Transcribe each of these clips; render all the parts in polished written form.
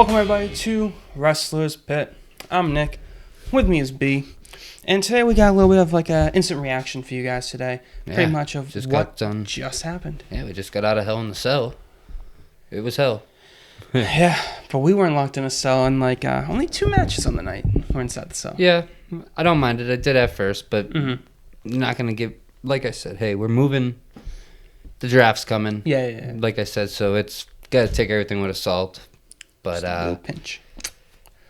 Welcome everybody to Wrestler's Pit. I'm Nick. With me is B. And today we got a little bit of like an instant reaction for you guys today. Pretty much of what just happened. Yeah, we just got out of Hell in the Cell. It was hell. Yeah, but we weren't locked in a cell, and like only 2 matches on the night were inside the cell. Yeah, I don't mind it. I did at first, but not going to give... Like I said, hey, we're moving. The draft's coming. Yeah. Like I said, so it's got to take everything with a salt. But a pinch.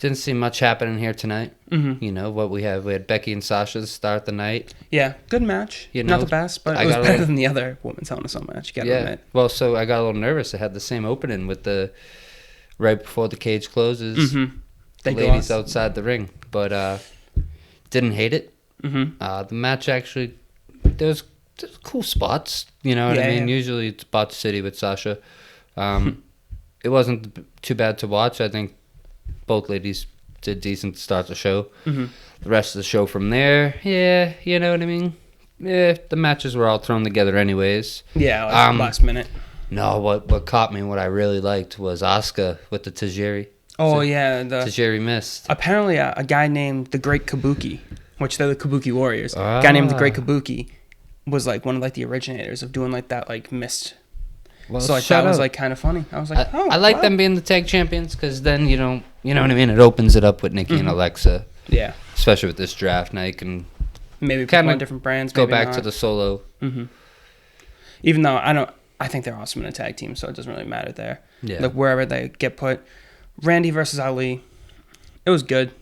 Didn't see much happening here tonight. Mm-hmm. You know, what we had Becky and Sasha start the night. Yeah, good match. You know, not the best, but it was better than the other women's Hell in a Cell match, you gotta admit. Well, so I got a little nervous. I had the same opening with the... Right before the cage closes, the ladies outside the ring. But didn't hate it. The match actually... There's cool spots, you know what I mean? Yeah. Usually it's Botch City with Sasha. It wasn't too bad to watch. I think both ladies did decent to start the show. The rest of the show from there, yeah, you know what I mean? Yeah, the matches were all thrown together anyways. Yeah, like last minute. No, what caught me and what I really liked was Asuka with the Tajiri. Oh, so, yeah. The Tajiri missed. Apparently a guy named the Great Kabuki, which they're the Kabuki Warriors. A guy named the Great Kabuki was like one of like the originators of doing like that like missed. Well, so like that was like kind of funny. I was like, I like them being the tag champions because then you know what I mean. It opens it up with Nikki and Alexa. Yeah. Especially with this draft, now you can maybe kind of different brands. Go back to the solo. Even though I think they're awesome in a tag team, so it doesn't really matter there. Yeah. Like wherever they get put. Randy versus Ali, it was good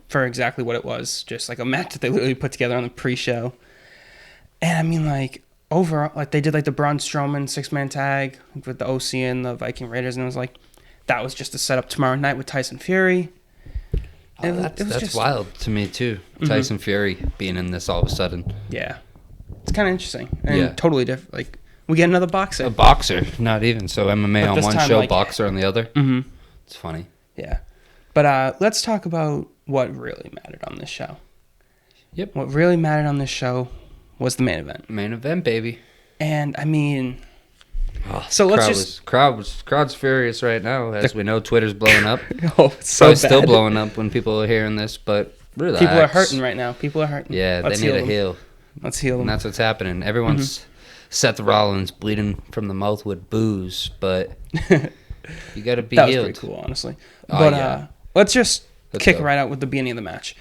for exactly what it was. Just like a match that they literally put together on the pre-show. And I mean, like overall, like they did like the Braun Strowman 6-man tag with the OC and the Viking Raiders, and it was like that was just a setup tomorrow night with Tyson Fury. That's just wild to me too. Tyson Fury being in this all of a sudden. Yeah, it's kind of interesting and totally different. Like we get another boxer. A boxer, not even. So MMA on one show, like, boxer on the other. It's funny. Yeah, but let's talk about what really mattered on this show. Yep. What really mattered on this show was the main event. Main event, baby. And I mean, so let's crowd's furious right now. As we know, Twitter's blowing up. It's so bad. Still blowing up when people are hearing this, but relax. People are hurting right now. People are hurting. Yeah, they need a heal. Let's heal them. And that's what's happening. Everyone's Seth Rollins bleeding from the mouth with booze, but you got to be healed. That was pretty cool, honestly. But let's just kick right out with the beginning of the match.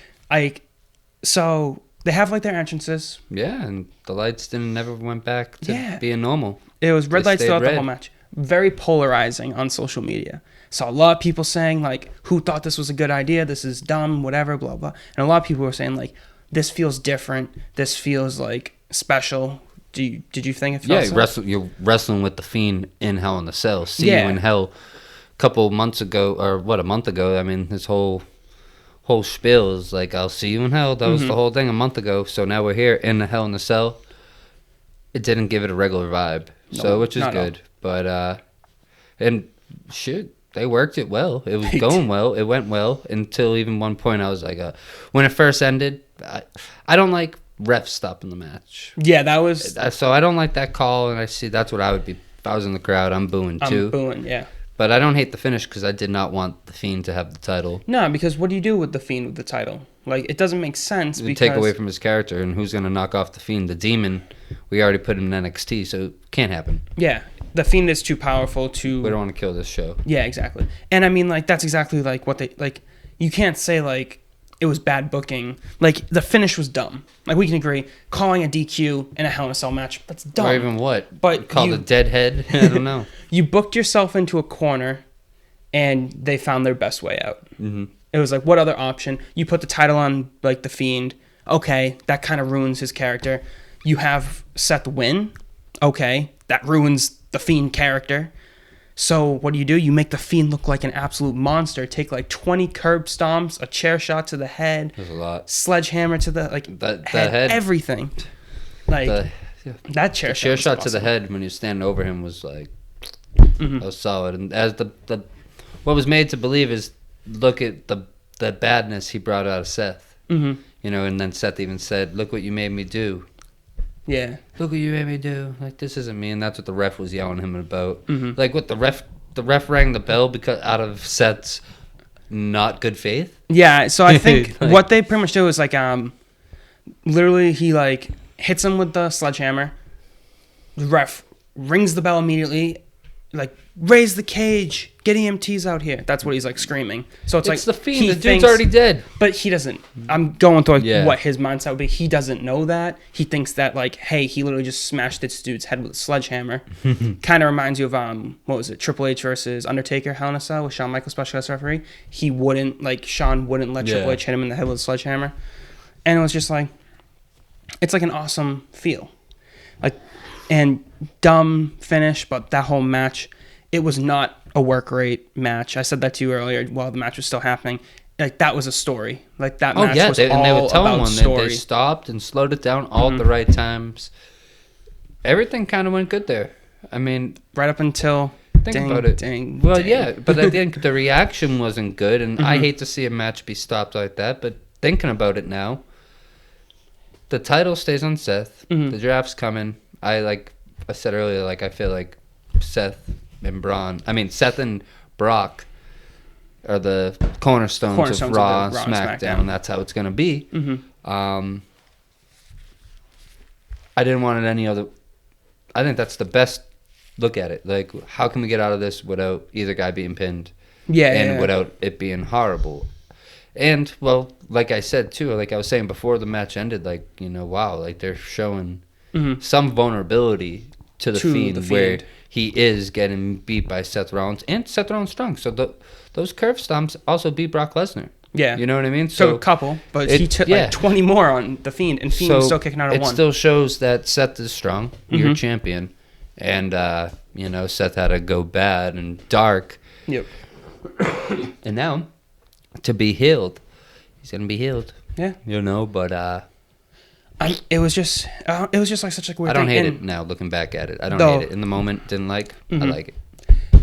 So they have like their entrances. Yeah, and the lights never went back to being normal. It was red lights throughout the whole match. Very polarizing on social media. Saw a lot of people saying like, "Who thought this was a good idea? This is dumb, whatever, blah blah." And a lot of people were saying like, "This feels different. This feels like special." Did you think it felt? Yeah, you're wrestling with the Fiend in Hell in the Cell. See you in Hell. A couple months ago, or a month ago. I mean, his whole spiel is like, "I'll see you in Hell." That was the whole thing a month ago. So now we're here in the Hell in the Cell. It didn't give it a regular vibe, which is good. But and shit, they worked it well. It was going well. It went well until even one point I was like, when it first ended, I don't like refs stopping the match. Yeah, that was. So I don't like that call, and I see that's what I would be if I was in the crowd. I'm booing too. I'm booing, yeah. But I don't hate the finish because I did not want the Fiend to have the title. No, because what do you do with the Fiend with the title? Like, it doesn't make sense because... take away from his character, and who's going to knock off the Fiend? The Demon, we already put him in NXT, so it can't happen. Yeah, the Fiend is too powerful to... We don't want to kill this show. Yeah, exactly. And I mean, like, that's exactly, like, what they... Like, you can't say, like, it was bad booking. Like, the finish was dumb. Like, we can agree. Calling a DQ in a Hell in a Cell match, that's dumb. Or even what? But called a deadhead? I don't know. You booked yourself into a corner, and they found their best way out. It was like, what other option? You put the title on, like, the Fiend. Okay, that kind of ruins his character. You have Seth win. Okay, that ruins the Fiend character. So what do? You make the Fiend look like an absolute monster. Take like 20 curb stomps, a chair shot to the head. There's a lot. Sledgehammer to the head, everything. Like that chair shot to the head when you're standing over him was like that was solid. And as the what was made to believe is look at the badness he brought out of Seth. You know, and then Seth even said, "Look what you made me do." Yeah. Look what you made me do. Like, this isn't me. And that's what the ref was yelling at him about. Like, what the ref the ref rang the bell because out of Seth's not good faith. Yeah, so I think what they pretty much do is like literally he like hits him with the sledgehammer. The ref rings the bell immediately, like raise the cage, get EMTs out here. That's what he's like screaming. So it's like the Fiend. The dude's already dead. But he doesn't. I'm going through like what his mindset would be. He doesn't know that. He thinks that like, hey, he literally just smashed this dude's head with a sledgehammer. Kind of reminds you of what was it? Triple H versus Undertaker, Hell in a Cell with Shawn Michaels, special guest referee. Shawn wouldn't let Triple H hit him in the head with a sledgehammer, and it was just like, it's like an awesome feel, like, and dumb finish, but that whole match, it was not a work rate match. I said that to you earlier while the match was still happening. Like, that was a story. Like, that match was all and they would tell about story. They stopped and slowed it down all at the right times. Everything kind of went good there. I mean, right up until think about it. But I think the reaction wasn't good, and I hate to see a match be stopped like that. But thinking about it now, the title stays on Seth. The draft's coming. I said earlier, like, I feel like Seth and Brock are the cornerstones of Raw and SmackDown. That's how it's going to be. I didn't want it any other. I think that's the best look at it. Like, how can we get out of this without either guy being pinned? Without it being horrible. And, well, like I said, too, like I was saying before the match ended, like, wow, like they're showing some vulnerability to the Fiend, where he is getting beat by Seth Rollins, and Seth Rollins strong. So those curve stomps also beat Brock Lesnar. Yeah. You know what I mean? So a couple, but he took like 20 more on the Fiend, and Fiend was still kicking out of one. It still shows that Seth is strong. You're a champion. And, Seth had to go bad and dark. Yep. And now, to be healed, he's going to be healed. Yeah. But... it was just like such a weird thing. I don't hate it now, looking back at it. I don't hate it. In the moment, didn't like. I like it.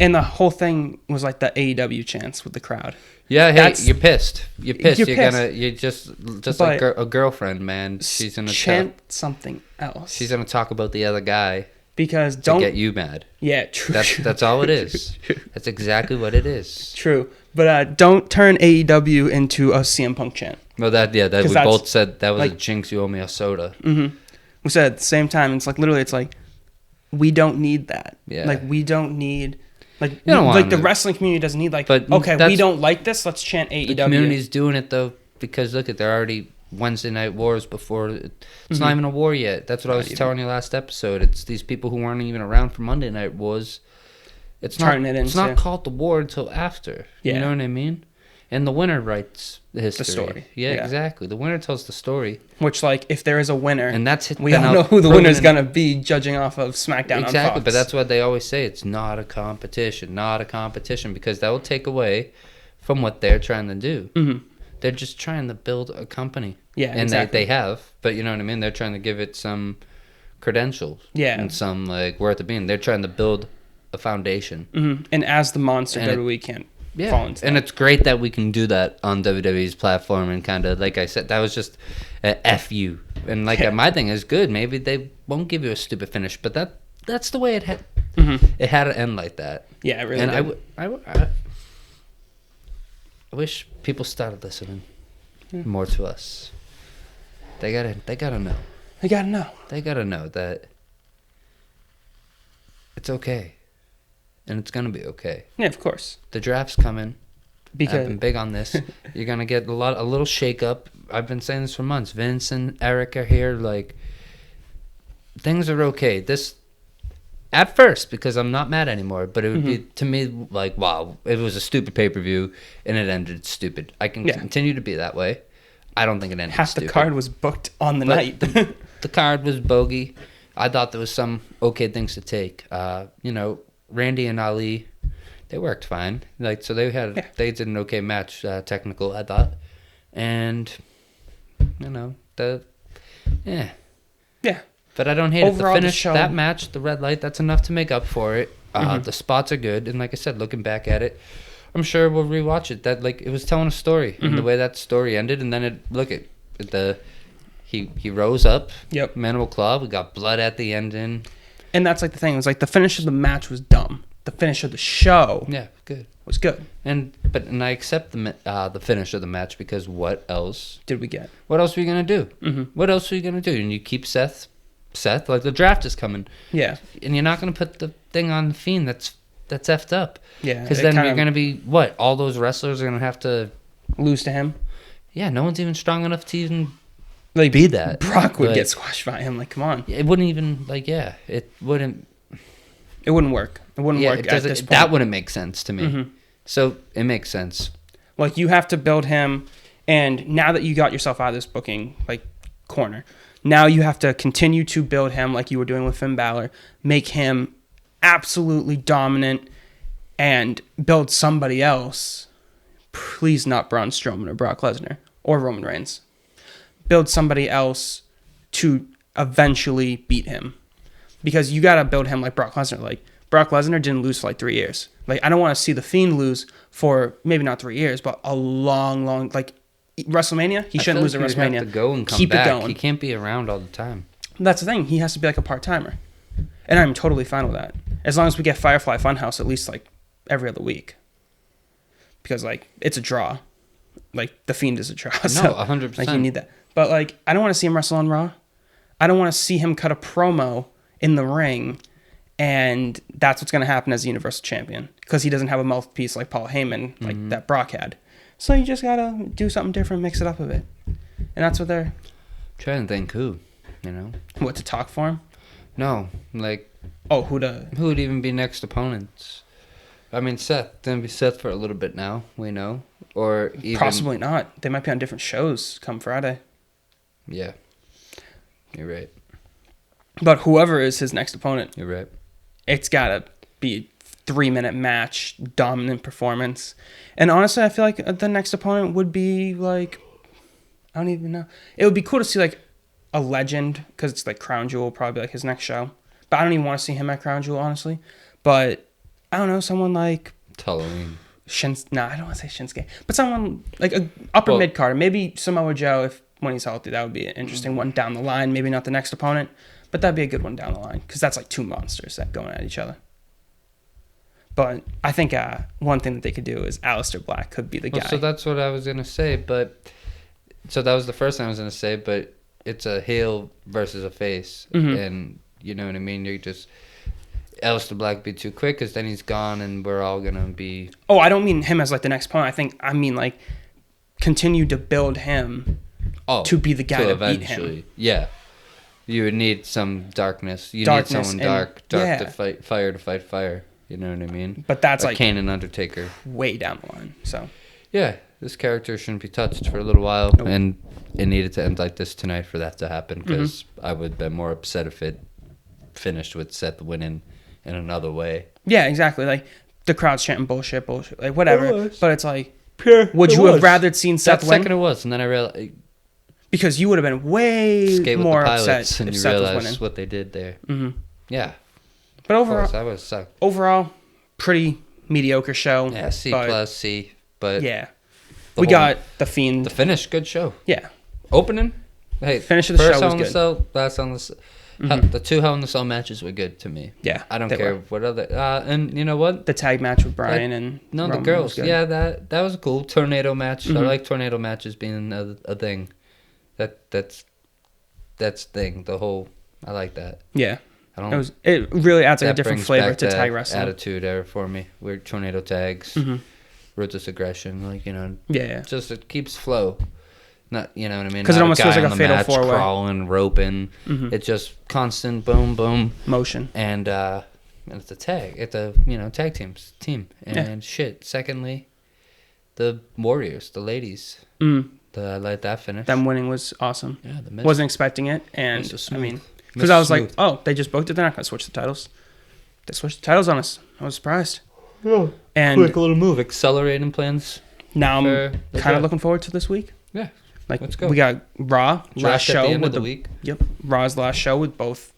And the whole thing was like the AEW chants with the crowd. Yeah, hey, you're pissed. You're pissed. You're just like a girlfriend, man. She's gonna chant something else. She's gonna talk about the other guy because to get you mad. Yeah, true. That's all it is. That's exactly what it is. True, but don't turn AEW into a CM Punk chant. Well, we both said that was like, a jinx. You owe me a soda. We said at the same time. It's like literally, it's like we don't need that. Yeah. Like we don't need. Like the wrestling community doesn't need we don't like this. Let's chant AEW. The community's doing it though because look, they're already Wednesday night wars before. It's not even a war yet. That's what I was telling you last episode. It's these people who weren't even around for Monday night wars. It's not called the war until after. Yeah. You know what I mean? And the winner writes the history. The story. Yeah, exactly. The winner tells the story. Which, like, if there is a winner, and we all know who the winner's going to be, judging off of SmackDown exactly, on Fox. But that's what they always say. It's not a competition, because that will take away from what they're trying to do. They're just trying to build a company. Yeah, and they have. But you know what I mean? They're trying to give it some credentials. Yeah. And some, like, worth of being. They're trying to build a foundation. And as the monster, WWE can't. Yeah, and it's great that we can do that on WWE's platform, and kind of, like I said, that was just a F you. And my thing is good. Maybe they won't give you a stupid finish, but that's the way it had. It had to end like that. Yeah, it really did. I wish people started listening more to us. They gotta know. They gotta know. They gotta know that it's okay. And it's going to be okay. Yeah, of course. The draft's coming. I've been big on this. You're going to get a little shake-up. I've been saying this for months. Vince and Eric are here. Like, things are okay. This, at first, because I'm not mad anymore, but it would be, to me, like, wow, it was a stupid pay-per-view, and it ended stupid. I can continue to be that way. I don't think it ended stupid. Half the card was booked on the night. The card was bogey. I thought there was some okay things to take. Randy and Ali, they worked fine. Like, so they did an okay match, technical, I thought. And, yeah. But I don't hate overall, it. The finish, that match, the red light, that's enough to make up for it. The spots are good. And like I said, looking back at it, I'm sure we'll rewatch it. That, like, it was telling a story. And the way that story ended, and then he rose up. Yep. Mandible Claw. We got blood at the ending. And that's like the thing. It was like the finish of the match was dumb. the finish of the show. Yeah, good. Was good. And I accept the finish of the match because what else did we get? What else were you gonna do? Mm-hmm. What else were you gonna do? And you keep Seth. Like the draft is coming. Yeah. And you're not gonna put the thing on the Fiend that's effed up. Yeah. Because then you're gonna be what? All those wrestlers are gonna have to lose to him. Yeah. No one's even strong enough to even be that. Brock would get squashed by him. Like, come on. It wouldn't even it wouldn't. It wouldn't work. It wouldn't work at this point. That wouldn't make sense to me. Mm-hmm. So it makes sense. Like, you have to build him, and now that you got yourself out of this booking corner, now you have to continue to build him like you were doing with Finn Balor, make him absolutely dominant, and build somebody else. Please not Braun Strowman or Brock Lesnar or Roman Reigns. Build somebody else to eventually beat him. Because you got to build him like Brock Lesnar. Like, Brock Lesnar didn't lose for 3 years. Like, I don't want to see The Fiend lose for maybe not 3 years, but a long, WrestleMania, he shouldn't lose at WrestleMania. Have to go and keep back. It going. He can't be around all the time. That's the thing. He has to be like a part-timer. And I'm totally fine with that. As long as we get Firefly Funhouse at least every other week. Because it's a draw. The Fiend is a draw. So, no, 100%. You need that. But I don't want to see him wrestle on Raw. I don't want to see him cut a promo in the ring, and that's what's going to happen as the Universal Champion, because he doesn't have a mouthpiece like Paul Heyman, that Brock had. So you just got to do something different, mix it up a bit. And that's what they're... trying to think who, What, to talk for him? No, who would even be next opponents? I mean, Seth. Gonna be Seth for a little bit now, we know. Or even... Possibly not. They might be on different shows come Friday. Yeah. You're right. But whoever is his next opponent, you're right. It's got to be a 3-minute match, dominant performance. And honestly, I feel like the next opponent would be I don't even know. It would be cool to see a legend, because it's Crown Jewel, probably his next show. But I don't even want to see him at Crown Jewel, honestly. But I don't know, someone like Halloween. No, I don't want to say Shinsuke. But someone a upper mid-carder. Maybe Samoa Joe, when he's healthy. That would be an interesting one down the line. Maybe not the next opponent. But that'd be a good one down the line, because that's two monsters that going at each other. But I think one thing that they could do is Aleister Black could be the guy. So that's what I was going to say. So that was the first thing I was going to say, but it's a heel versus a face. Mm-hmm. And you know what I mean? You're just... Aleister Black would be too quick, because then he's gone and we're all going to be... Oh, I don't mean him as the next opponent. I mean continue to build him to be the guy to beat him. Yeah. You would need some darkness. You need someone dark to fight fire. You know what I mean? But that's Kane and Undertaker. Way down the line. So yeah, this character shouldn't be touched for a little while, and it needed to end like this tonight for that to happen, because I would have been more upset if it finished with Seth winning in another way. Yeah, exactly. The crowd's chanting bullshit, whatever. But it's would you have rather seen Seth win? Second it was, and then I realized... Because you would have been way more upset and if you Seth was realize winning. What they did there. Mm-hmm. Yeah. But overall, I was sucked. Overall, pretty mediocre show. Yeah, C+, but yeah, we got The Fiend. The finish, good show. Yeah. Opening, hey, finish of the show was good. Cell, last on the Cell. The 2 Hell in the Cell matches were good to me. Yeah, I don't care what other. And you know what? The tag match with Bryan and the girls. Yeah, that was a cool tornado match. Mm-hmm. I like tornado matches being a thing. That's thing. The whole, I like that. Yeah. It really adds a different flavor to tag wrestling. Attitude era for me. Weird tornado tags, ruthless aggression, Yeah. Just it keeps flow. Not, you know what I mean? Because it almost feels like a fatal 4-way. Crawling, roping. Mm-hmm. It's just constant boom, boom. Motion. And it's a tag. It's a, tag team. And shit. Secondly, the Warriors, the ladies. I like that finish. Them winning was awesome. Yeah, the wasn't expecting it. And, because I was like, oh, they just booked it. They're not going to switch the titles. They switched the titles on us. I was surprised. Oh, and quick little move. Accelerating plans. Now I'm kind of looking forward to this week. Yeah. Let's go. We got Raw last show at the end of the week. Yep, Raw's last show with both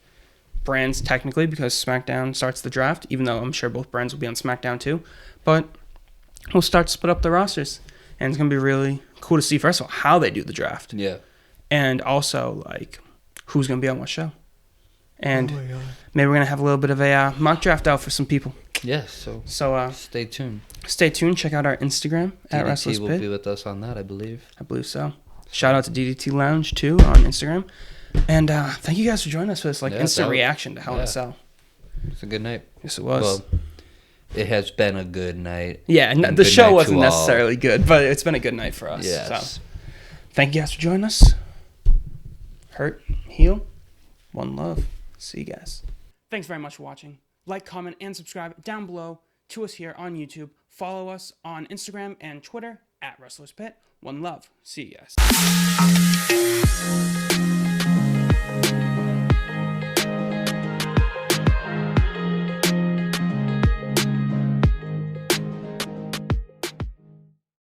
brands technically, because SmackDown starts the draft. Even though I'm sure both brands will be on SmackDown too, but we'll start to split up the rosters, and it's gonna be really cool to see. First of all, how they do the draft. Yeah. And also who's gonna be on what show, and maybe we're gonna have a little bit of a mock draft out for some people. Yeah, so stay tuned. Stay tuned. Check out our Instagram at Restless DDT Pit. will be with us on that, I believe. I believe so. Shout out to DDT Lounge too on Instagram. And thank you guys for joining us for this instant reaction to Hell in a Cell. It's a good night. Yes, it was. Well, it has been a good night. Yeah, and the show wasn't necessarily good, but it's been a good night for us. Yes. So, thank you guys for joining us. Hurt, heal, one love. See you guys. Thanks very much for watching. Like, comment, and subscribe down below to us here on YouTube. Follow us on Instagram and Twitter at Restless Pit. One love. See you guys.